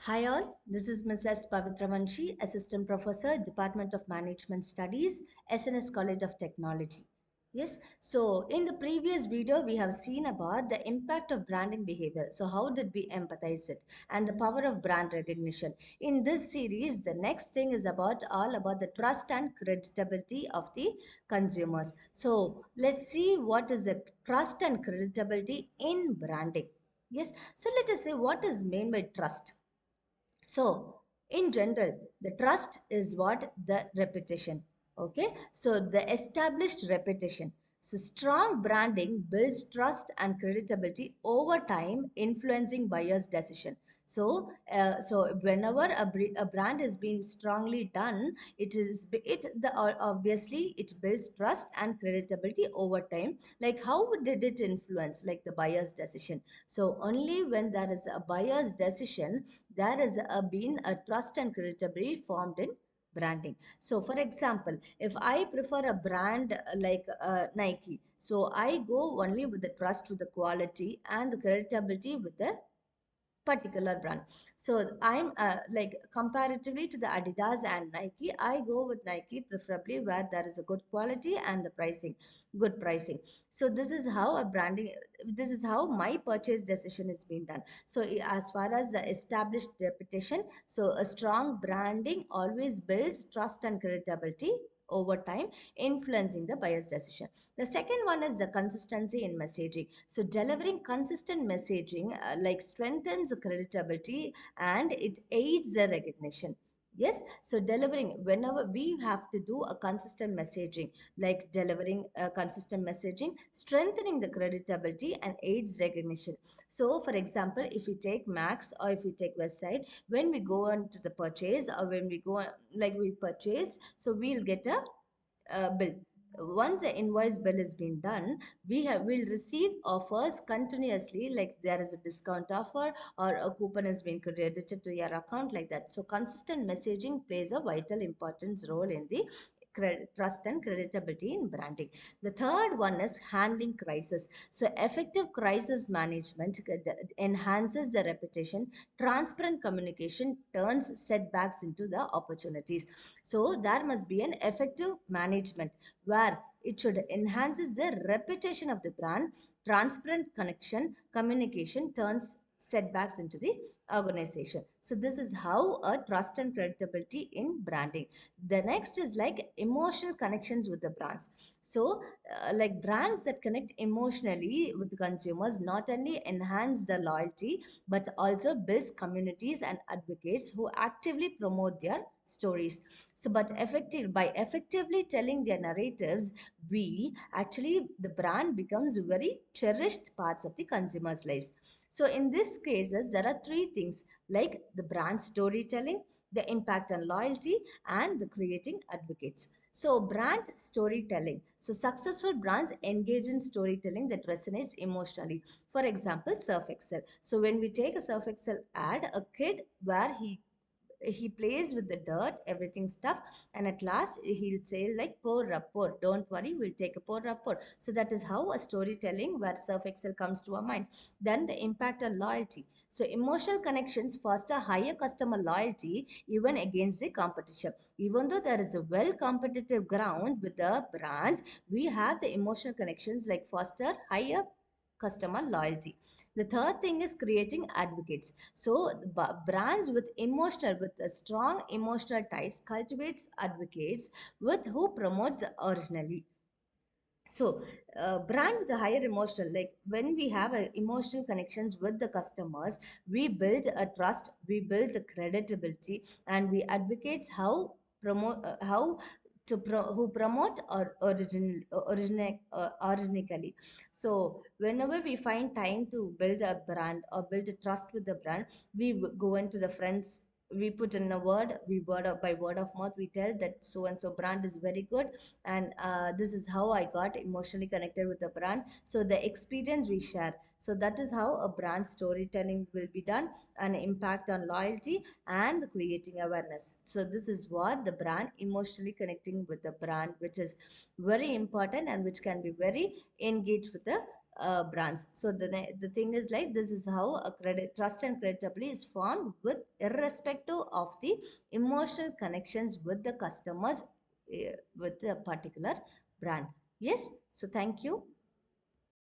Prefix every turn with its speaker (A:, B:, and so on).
A: Hi all, this is Mrs. Pavitra Manshi, Assistant Professor, Department of Management Studies, SNS College of Technology. Yes, so in the previous video, we have seen about the impact of branding behavior. So how did we empathize it and the power of brand recognition. In this series, the next thing is about all about the trust and credibility of the consumers. So let's see what is the trust and credibility in branding. Yes, so let us say what is meant by trust. So, in general, the trust is what the reputation. Okay, so the established reputation. So, strong branding builds trust and credibility over time, influencing buyers' decision. So whenever a brand is being strongly done, obviously it builds trust and credibility over time. Like how did it influence like the buyer's decision? So only when there is a buyer's decision, there is been a trust and credibility formed in branding. So for example, if I prefer a brand like Nike, so I go only with the trust with the quality and the credibility with the particular brand. So I'm like comparatively to the Adidas and Nike, I go with Nike preferably where there is a good quality and the pricing, good pricing. So this is how a branding, this is how my purchase decision is being done. So as far as the established reputation, so a strong branding always builds trust and credibility over time, influencing the buyer's decision. The second one is the consistency in messaging. So delivering consistent messaging like strengthens the credibility and it aids the recognition. Yes, so delivering whenever we have to do a consistent messaging, like delivering a consistent messaging, strengthening the credibility and aids recognition. So, for example, if we take Max or if we take Westside, when we go on to the purchase or when we go on, like we purchase, so we'll get a bill. Once the invoice bill has been done, will receive offers continuously, like there is a discount offer or a coupon has been credited to your account, like that. So consistent messaging plays a vital importance role in the trust and credibility in branding. The third one is handling crisis. So effective crisis management enhances the reputation. Transparent communication turns setbacks into the opportunities. So there must be an effective management where it should enhances the reputation of the brand. Transparent connection communication turns setbacks into the organization. So this is how a trust and credibility in branding. The next is like emotional connections with the brands. So like brands that connect emotionally with the consumers not only enhance the loyalty but also builds communities and advocates who actively promote their stories. So but effective by effectively telling their narratives, we actually the brand becomes very cherished parts of the consumers lives. So in these cases there are three things, like the brand storytelling, the impact on loyalty, and the creating advocates. So brand storytelling, so successful brands engage in storytelling that resonates emotionally. For example, Surf Excel. So when we take a Surf Excel ad, a kid where he plays with the dirt, everything stuff, and at last he'll say like pour up, pour. Don't worry, we'll take a pour up, pour. So that is how a storytelling where Surf Excel comes to our mind. Then the impact on loyalty. So emotional connections foster higher customer loyalty even against the competition. Even though there is a well competitive ground with the brand, we have the emotional connections like foster higher customer loyalty. The third thing is creating advocates. So brands with emotional, with a strong emotional ties cultivates advocates with who promotes originally. So brand with a higher emotional, like when we have a emotional connections with the customers, we build a trust, we build the credibility, and we advocates how promote how who promote or originally. So whenever we find time to build a brand or build a trust with the brand, we go into the friends, we put in a word, we by word of mouth we tell that so and so brand is very good, and this is how I got emotionally connected with the brand. So the experience we share, so that is how a brand storytelling will be done, an impact on loyalty and creating awareness. So this is what the brand emotionally connecting with the brand, which is very important and which can be very engaged with the brands. So the thing is like this is how a credit trust and credibility is formed with irrespective of the emotional connections with the customers with a particular brand. Yes. So thank you.